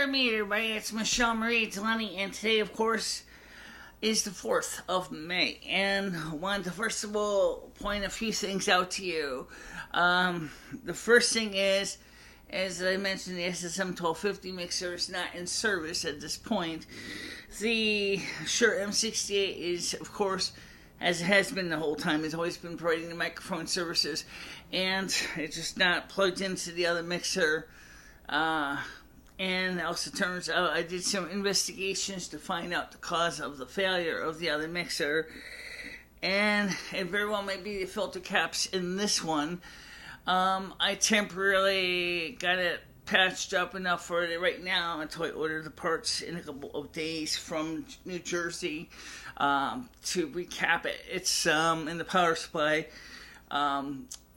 meet everybody. It's MicheleMarieDalene, and today, of course, is the 4th of May. And I wanted to, first of all, point a few things out to you. The first thing is, as I mentioned, the SSM1250 mixer is not in service at this point. The Shure M68 is, of course, as it has been the whole time, has always been providing the microphone services, and it's just not plugged into the other mixer. And also turns out I did some investigations to find out the cause of the failure of the other mixer, and it very well may be the filter caps in this one. I temporarily got it patched up enough for it right now until I order the parts in a couple of days from New Jersey to recap it. It's in the power supply.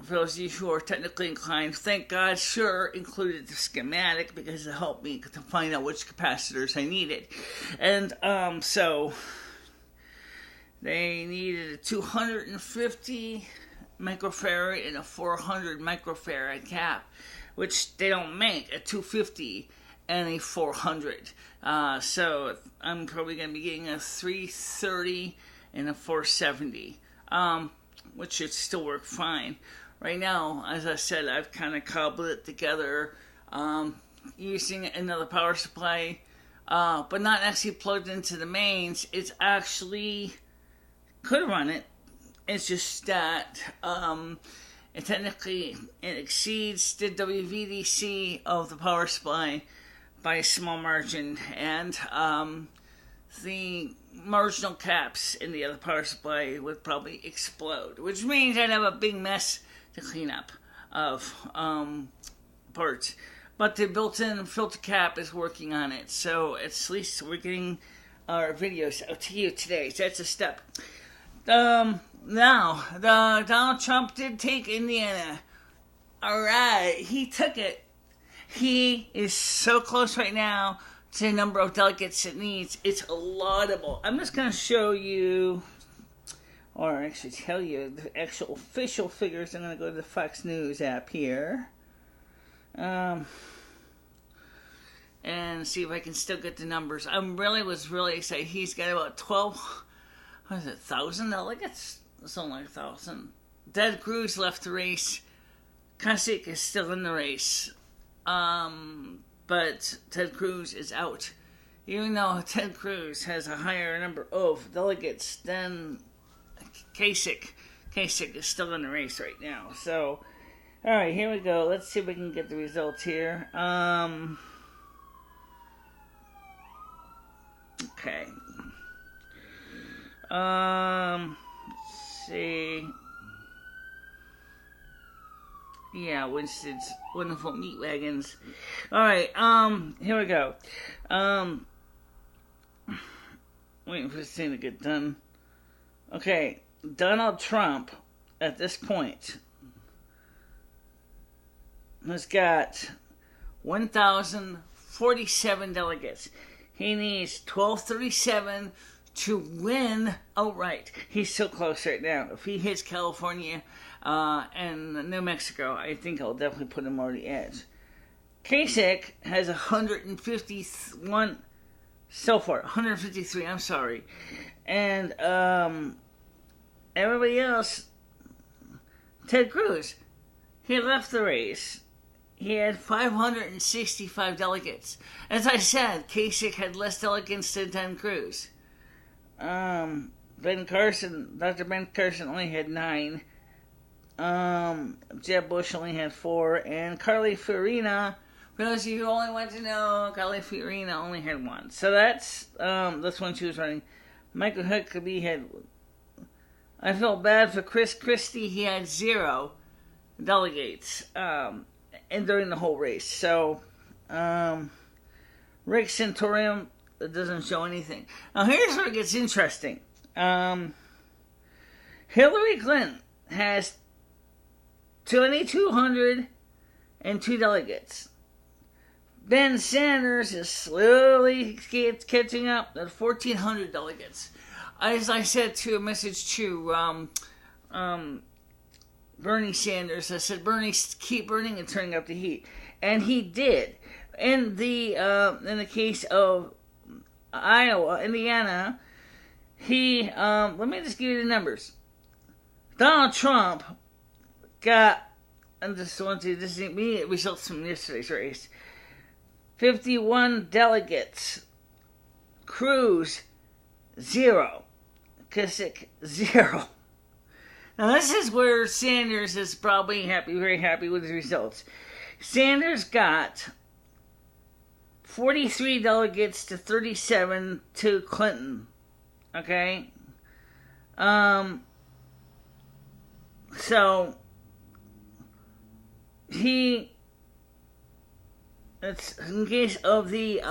For those of you who are technically inclined, thank God Shure included the schematic because it helped me to find out which capacitors I needed. And so they needed a 250 microfarad and a 400 microfarad cap, which they don't make, a 250 and a 400. So I'm probably going to be getting a 330 and a 470, which should still work fine. Right now, as I said, I've kind of cobbled it together using another power supply, but not actually plugged into the mains. It's actually could run it. It's just that it technically exceeds the WVDC of the power supply by a small margin, and the marginal caps in the other power supply would probably explode, which means I'd have a big mess to clean up of parts. But the built-in filter cap is working on it, so at least we're getting our videos out to you today. So that's a step. Now, Donald Trump did take Indiana. Alright, he took it. He is so close right now to the number of delegates it needs. It's laudable. I'm just going to show you, or actually tell you, the actual official figures. I'm going to go to the Fox News app here. And see if I can still get the numbers. I was really excited. He's got about 1,000 delegates? Something like 1,000. Ted Cruz left the race. Kasich is still in the race. But Ted Cruz is out. Even though Ted Cruz has a higher number of delegates than Kasich. Kasich is still in the race right now. So, alright, here we go. Let's see if we can get the results here. Okay. Let's see. Yeah, Winston's wonderful meat wagons. Alright, here we go. Waiting for this thing to get done. Okay, Donald Trump, at this point, has got 1,047 delegates. He needs 1,237 to win outright. He's so close right now. If he hits California and New Mexico, I think I'll definitely put him over the edge. Kasich has 151 so far. 153, I'm sorry. And everybody else, Ted Cruz, he left the race. He had 565 delegates. As I said, Kasich had less delegates than Ted Cruz. Dr. Ben Carson only had 9. Jeb Bush only had 4. And Carly Fiorina, for those of you who only want to know, Carly Fiorina only had 1. So that's one she was running. Michael Huckabee had... I felt bad for Chris Christie. He had 0 delegates and during the whole race. So, Rick Santorum doesn't show anything. Now, here's where it gets interesting. Hillary Clinton has 2,202 delegates. Ben Sanders is slowly catching up at 1,400 delegates. As I said to a message to Bernie Sanders, I said, Bernie, keep burning and turning up the heat. And he did. in the case of Iowa, Indiana, let me just give you the numbers. Donald Trump got, and this is immediate results from yesterday's race, 51 delegates. Cruz, 0. Kasich, 0. Now this is where Sanders is probably very happy with his results. Sanders got 43 delegates to 37 to Clinton. Okay? So, it's in case of the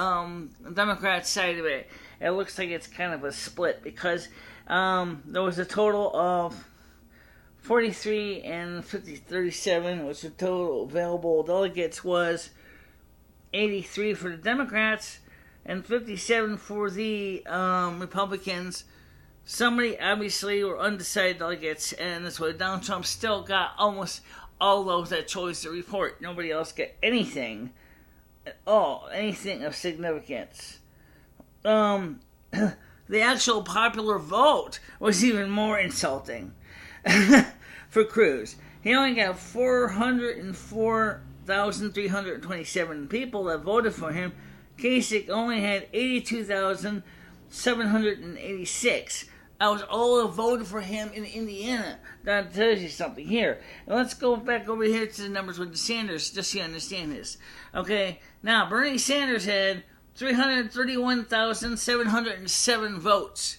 Democrat side of it, it looks like it's kind of a split because there was a total of 43 and 37, which the total available delegates was 83 for the Democrats and 57 for the Republicans. Somebody obviously were undecided delegates, and that's why Donald Trump still got almost all those that chose to report. Nobody else got anything at all, anything of significance. The actual popular vote was even more insulting for Cruz. He only got 404,327 people that voted for him. Kasich only had 82,786. That was all that voted for him in Indiana. That tells you something here. And let's go back over here to the numbers with the Sanders, just so you understand this. Okay, now Bernie Sanders had 331,707 votes.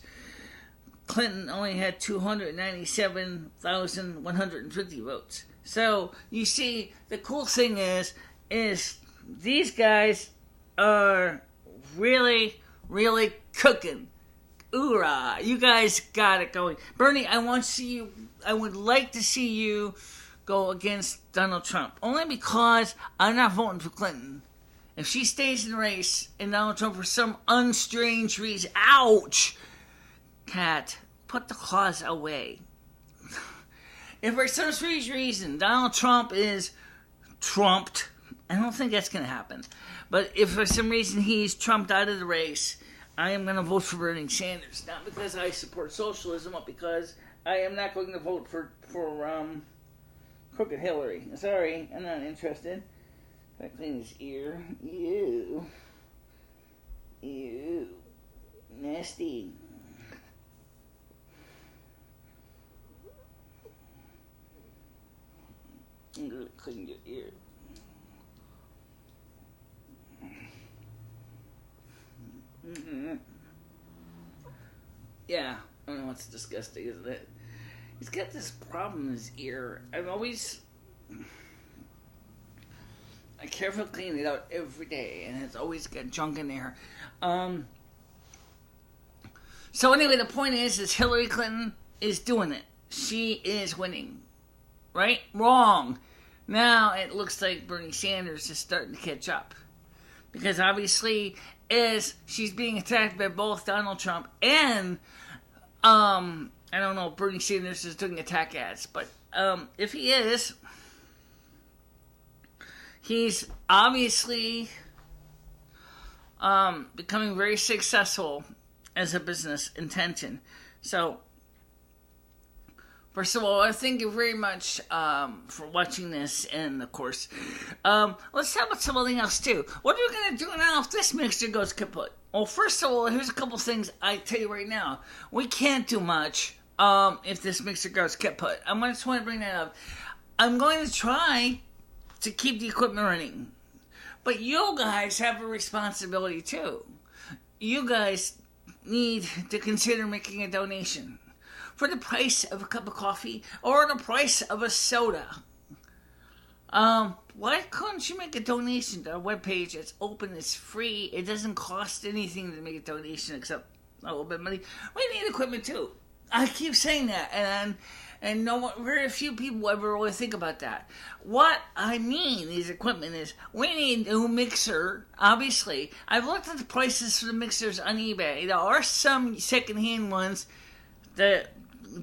Clinton only had 297,150 votes. So, you see, the cool thing is these guys are really, really cooking. Hoorah! You guys got it going. Bernie, I would like to see you go against Donald Trump. Only because I'm not voting for Clinton. If she stays in the race and Donald Trump for some unstrange reason, ouch! Cat, put the claws away. If for some strange reason Donald Trump is trumped, I don't think that's going to happen. But if for some reason he's trumped out of the race, I am going to vote for Bernie Sanders. Not because I support socialism, but because I am not going to vote for crooked Hillary. Sorry, I'm not interested. I clean his ear. Ew. Ew. Nasty. I'm going to clean your ear. Mm-hmm. Yeah, I don't know, it's disgusting, isn't it? He's got this problem in his ear. I carefully clean it out every day, and it's always got junk in there. So anyway, the point is Hillary Clinton is doing it. She is winning. Right? Wrong. Now it looks like Bernie Sanders is starting to catch up. Because obviously, as she's being attacked by both Donald Trump and, I don't know if Bernie Sanders is doing attack ads, but if he is, he's obviously becoming very successful as a business intention. So, first of all, I thank you very much for watching this, and of course, let's talk about something else too. What are we going to do now if this mixer goes kaput? Well, first of all, here's a couple things I tell you right now. We can't do much if this mixer goes kaput. I just want to bring that up. I'm going to try to keep the equipment running, but you guys have a responsibility too. You guys need to consider making a donation. For the price of a cup of coffee or the price of a soda. Why couldn't you make a donation to our webpage? It's open, it's free, it doesn't cost anything to make a donation except a little bit of money. We need equipment too. I keep saying that, and very few people ever really think about that. What I mean is equipment is, we need a new mixer, obviously. I've looked at the prices for the mixers on eBay. There are some secondhand ones that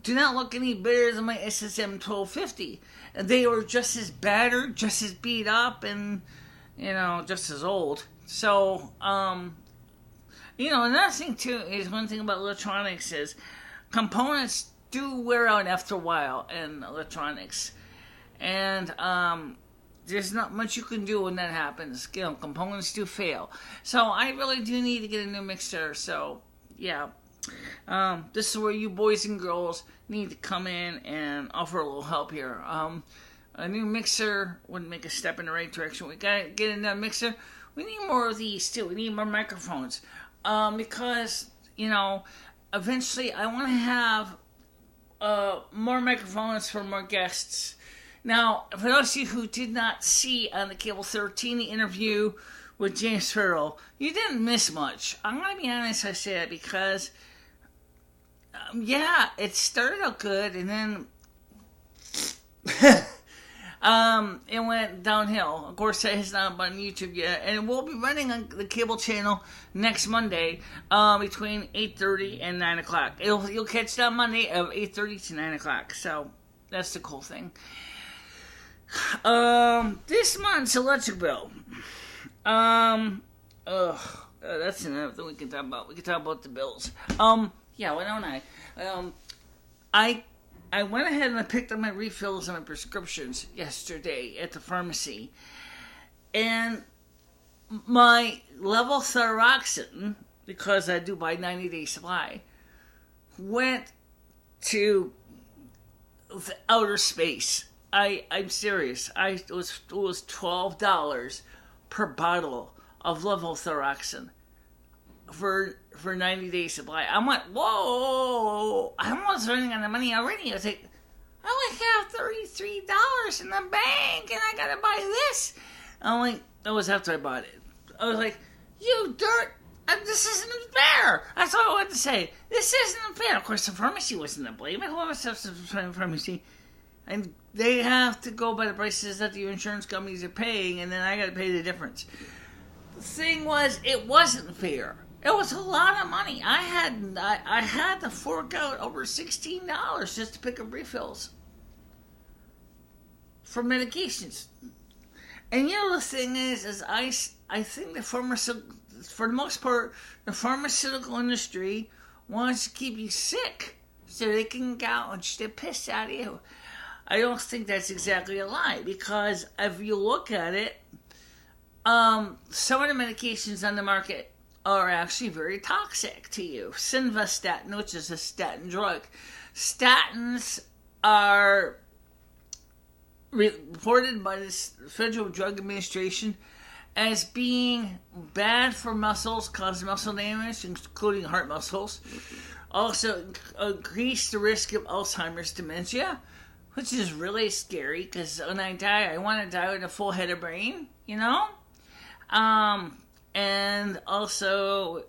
do not look any better than my SSM 1250. And they were just as battered, just as beat up, and just as old. So, another thing too is one thing about electronics is components do wear out after a while in electronics. And, there's not much you can do when that happens. Components do fail. So I really do need to get a new mixer. So, yeah. This is where you boys and girls need to come in and offer a little help here. A new mixer wouldn't make a step in the right direction. We gotta get another mixer. We need more of these too. We need more microphones. Because, eventually I want to have more microphones for more guests. Now, for those of you who did not see on the Cable 13 interview with James Farrell, you didn't miss much. I'm going to be honest, I say that because, it started out good, and then it went downhill. Of course, it's not up on YouTube yet, and we'll be running on the cable channel next Monday between 8:30 and 9 o'clock. You'll catch that Monday of 8:30 to 9 o'clock, so that's the cool thing. This month's electric bill. That's another thing we can talk about. We can talk about the bills. Why don't I? I went ahead and I picked up my refills and my prescriptions yesterday at the pharmacy. And my levothyroxine, because I do buy 90-day supply, went to the outer space. I'm serious. It was $12 per bottle of levothyroxine for 90-day supply. I went, whoa! I'm almost running out of money already. I was like, I only have $33 in the bank, and I gotta buy this. I'm like, that was after I bought it. I was like, you dirt! This isn't fair. That's all I wanted to say. This isn't fair. Of course, the pharmacy wasn't to blame. Who else has to blame the pharmacy? And they have to go by the prices that the insurance companies are paying, and then I got to pay the difference. The thing was, it wasn't fair. It was a lot of money. I had to fork out over $16 just to pick up refills for medications. And the thing is I think for the most part, the pharmaceutical industry wants to keep you sick so they can gouge the piss out of you. I don't think that's exactly a lie, because if you look at it, some of the medications on the market are actually very toxic to you. Simvastatin, which is a statin drug. Statins are reported by the Federal Drug Administration as being bad for muscles, cause muscle damage, including heart muscles. Also increase the risk of Alzheimer's dementia, which is really scary, because when I die, I want to die with a full head of brain, and also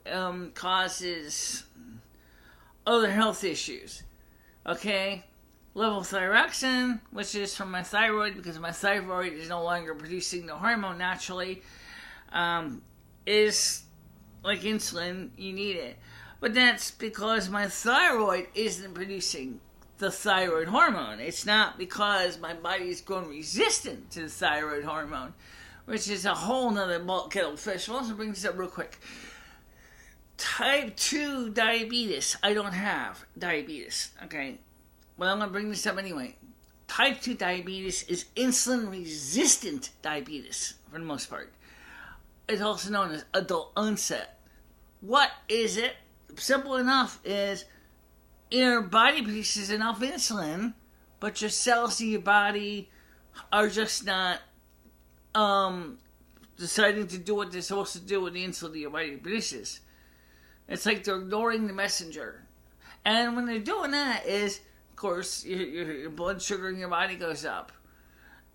causes other health issues. Okay? Levothyroxine, which is from my thyroid, because my thyroid is no longer producing the hormone naturally, is like insulin. You need it. But that's because my thyroid isn't producing the thyroid hormone. It's not because my body's grown resistant to the thyroid hormone, which is a whole nother kettle of fish. We'll also bring this up real quick. Type 2 diabetes. I don't have diabetes. Okay. Well, I'm going to bring this up anyway. Type 2 diabetes is insulin-resistant diabetes, for the most part. It's also known as adult onset. What is it? Simple enough is your body produces enough insulin, but your cells in your body are just not deciding to do what they're supposed to do with the insulin that your body produces. It's like they're ignoring the messenger. And when they're doing that is, of course, your blood sugar in your body goes up.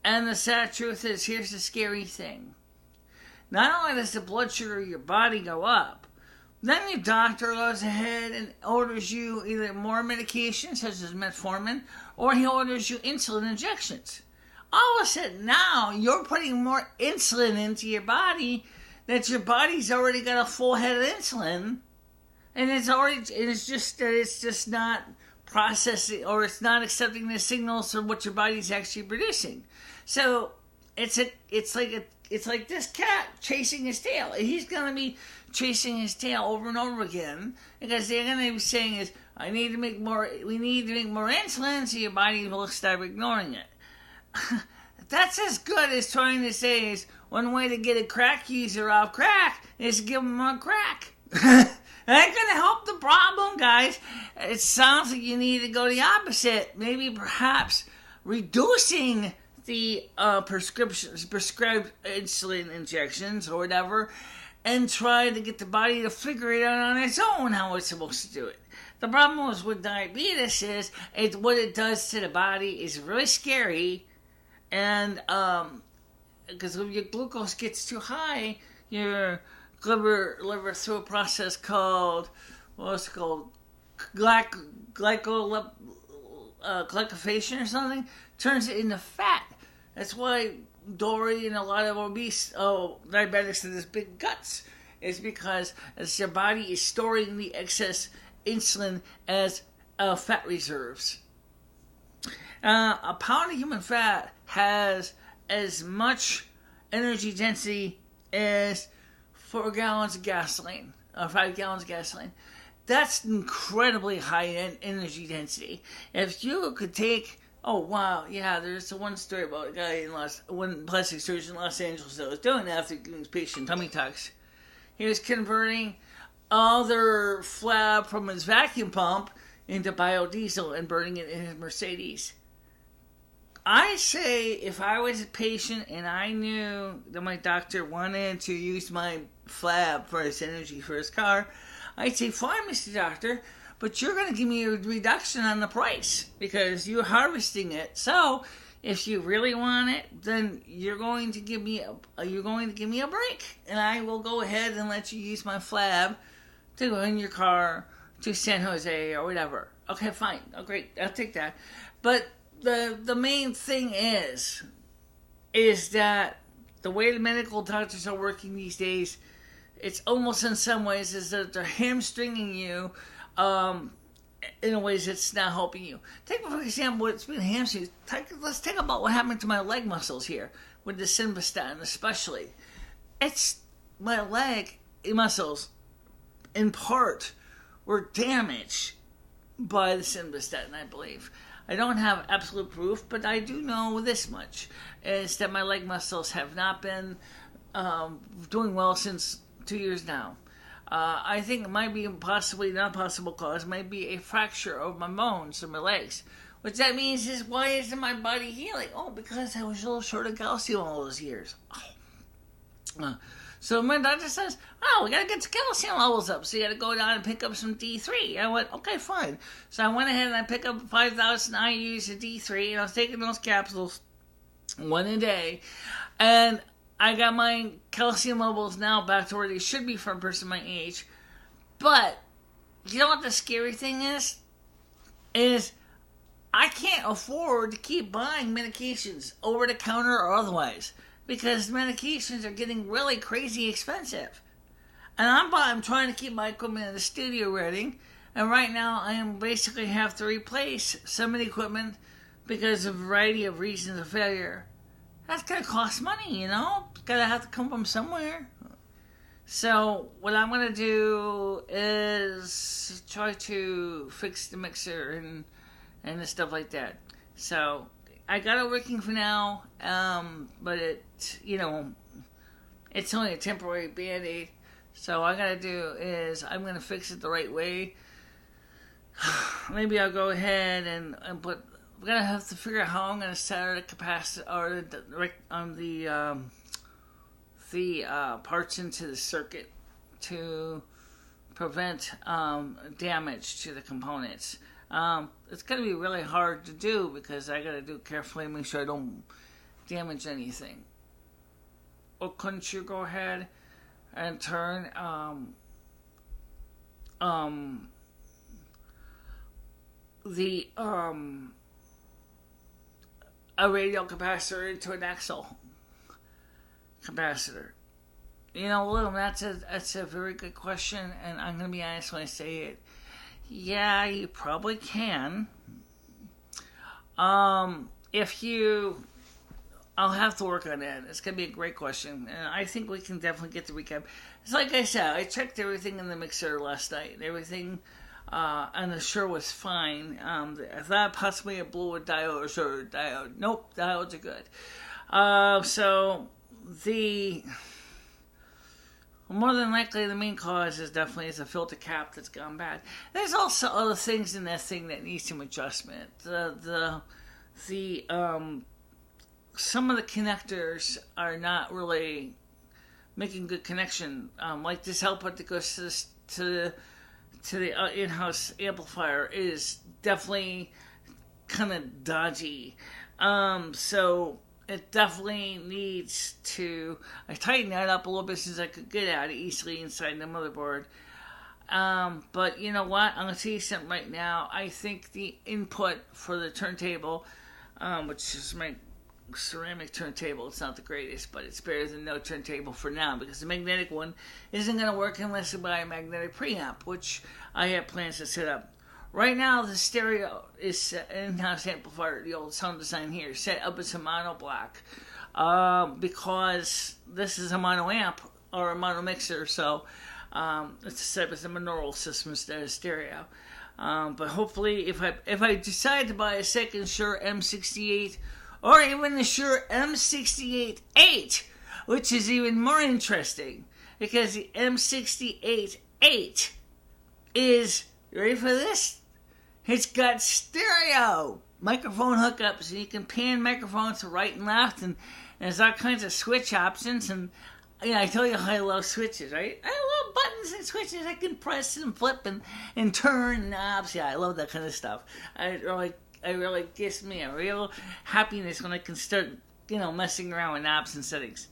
And the sad truth is, here's the scary thing. Not only does the blood sugar in your body go up, then your doctor goes ahead and orders you either more medication, such as metformin, or he orders you insulin injections. All of a sudden now, you're putting more insulin into your body, that your body's already got a full head of insulin, and it's just not processing, or it's not accepting the signals from what your body's actually producing. So it's like this cat chasing his tail. He's gonna be chasing his tail over and over again because they're gonna be saying is, we need to make more insulin so your body will start ignoring it. That's as good as trying to say is one way to get a crack user off crack is to give them a crack. That ain't gonna help the problem, guys. It sounds like you need to go the opposite. Maybe perhaps reducing the prescribed insulin injections or whatever, and try to get the body to figure it out on its own how it's supposed to do it. The problem is with diabetes is what it does to the body is really scary, and because if your glucose gets too high, your liver through a process called glycophation or something, turns it into fat. That's why Dory and a lot of obese diabetics have this big guts. Is because as your body is storing the excess insulin as fat reserves. A pound of human fat has as much energy density as 4 gallons of gasoline, or 5 gallons of gasoline. That's incredibly high energy density. If you could take, there's one story about a guy one plastic surgeon in Los Angeles that was doing that after giving his patient tummy tucks. He was converting all their flab from his vacuum pump into biodiesel and burning it in his Mercedes. I say if I was a patient and I knew that my doctor wanted to use my flab for his energy for his car, I'd say, fine, Mr. Doctor, but you're going to give me a reduction on the price because you're harvesting it. So if you really want it, then you're going to give me a break, and I will go ahead and let you use my flab to go in your car to San Jose or whatever. Okay, fine. Oh, great. I'll take that. But the main thing is that the way the medical doctors are working these days, it's almost in some ways as that they're hamstringing you in ways that's not helping you. Take, for example, what's been hamstringing. Let's think about what happened to my leg muscles here with the simvastatin especially. It's my leg muscles, in part, were damaged by the simvastatin, I believe. I don't have absolute proof, but I do know this much, is that my leg muscles have not been doing well since 2 years now. I think it might be possibly not possible cause, might be a fracture of my bones in my legs. What that means is, why isn't my body healing? Oh, because I was a little short of calcium all those years. So my doctor says, we got to get the calcium levels up. So you got to go down and pick up some D3. I went, okay, fine. So I went ahead and I picked up 5,000 IUs of D3, and I was taking those capsules one a day. And I got my calcium levels now back to where they should be for a person my age. But you know what the scary thing is? Is I can't afford to keep buying medications over the counter or otherwise, because medications are getting really crazy expensive. And I'm trying to keep my equipment in the studio ready, and right now I am basically have to replace some of the equipment because of a variety of reasons of failure. That's going to cost money, you know? It's going to have to come from somewhere. So what I'm going to do is try to fix the mixer and the stuff like that. So I got it working for now, but it's only a temporary Band-Aid. So what I got to do is I'm going to fix it the right way. Maybe I'll go ahead and put... I'm going to have to figure out how I'm going to set the capacitor on the parts into the circuit to prevent damage to the components. It's going to be really hard to do because I got to do it carefully and make sure I don't damage anything. Or couldn't you go ahead and turn a radial capacitor into an axle capacitor? You know, William, that's a very good question, and I'm going to be honest when I say it. Yeah, you probably can. If you I'll have to work on that. It's going to be a great question. And I think we can definitely get the recap. It's like I said, I checked everything in the mixer last night. Everything on the Shure was fine. I thought possibly it blew a diode or Shure diode. Nope, diodes are good. So the more than likely the main cause is definitely a filter cap that's gone bad. There's also other things in that thing that need some adjustment. The some of the connectors are not really making good connection. Like this output that goes to the in-house amplifier is definitely kind of dodgy. So it definitely needs to... I tightened that up a little bit since I could get at it easily inside the motherboard. But you know what? I'm going to tell you something right now. I think the input for the turntable, which is my ceramic turntable, it's not the greatest, but it's better than no turntable for now, because the magnetic one isn't going to work unless you buy a magnetic preamp, which I have plans to set up. Right now, the stereo is in-house amplifier, the old sound design here, set up as a mono block, because this is a mono amp or a mono mixer, so it's set up as a monaural system instead of stereo. But hopefully, if I decide to buy a second Shure M68 or even the Shure M68-8, which is even more interesting, because the M68-8 is, you ready for this? It's got stereo microphone hookups, and you can pan microphones to right and left, and there's all kinds of switch options, and I tell you how I love switches, right? I love buttons and switches. I can press and flip and turn knobs. Yeah, I love that kind of stuff. It really gives me a real happiness when I can start, messing around with knobs and settings.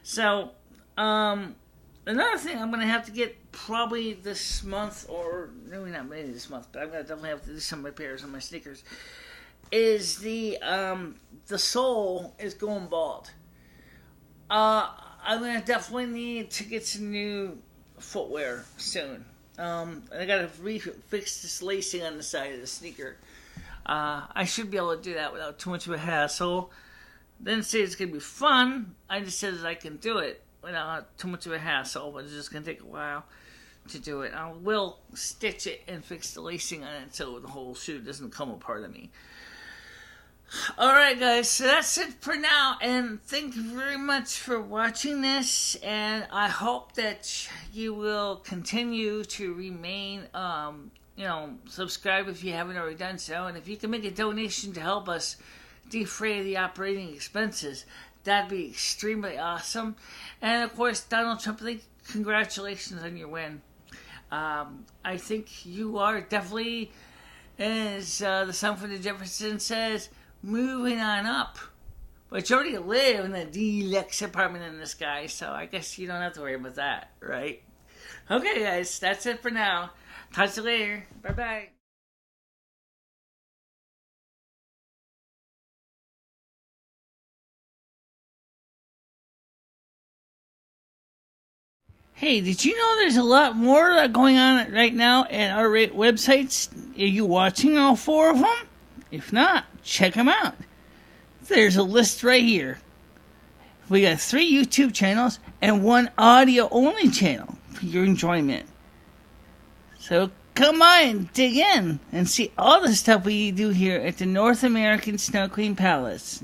So, another thing I'm going to have to get probably this month, or maybe not this month, but I'm going to definitely have to do some repairs on my sneakers, is the sole is going bald. I'm going to definitely need to get some new footwear soon. I got to fix this lacing on the side of the sneaker. I should be able to do that without too much of a hassle. Didn't say it's going to be fun. I just said that I can do it without too much of a hassle, but it's just going to take a while to do it. I will stitch it and fix the lacing on it so the whole shoe doesn't come apart on me. Alright guys, so that's it for now, and thank you very much for watching this, and I hope that you will continue to remain, subscribe if you haven't already done so, and if you can make a donation to help us defray the operating expenses, that'd be extremely awesome. And of course, Donald Trump, congratulations on your win. I think you are definitely, as the son from the Jefferson says, moving on up. But you already live in a deluxe apartment in the sky, so I guess you don't have to worry about that, right? Okay, guys, that's it for now. Talk to you later. Bye-bye. Hey, did you know there's a lot more going on right now at our websites? Are you watching all 4 of them? If not, check them out. There's a list right here. We got 3 YouTube channels and 1 audio-only channel for your enjoyment. So come on, dig in and see all the stuff we do here at the North American Snow Queen Palace.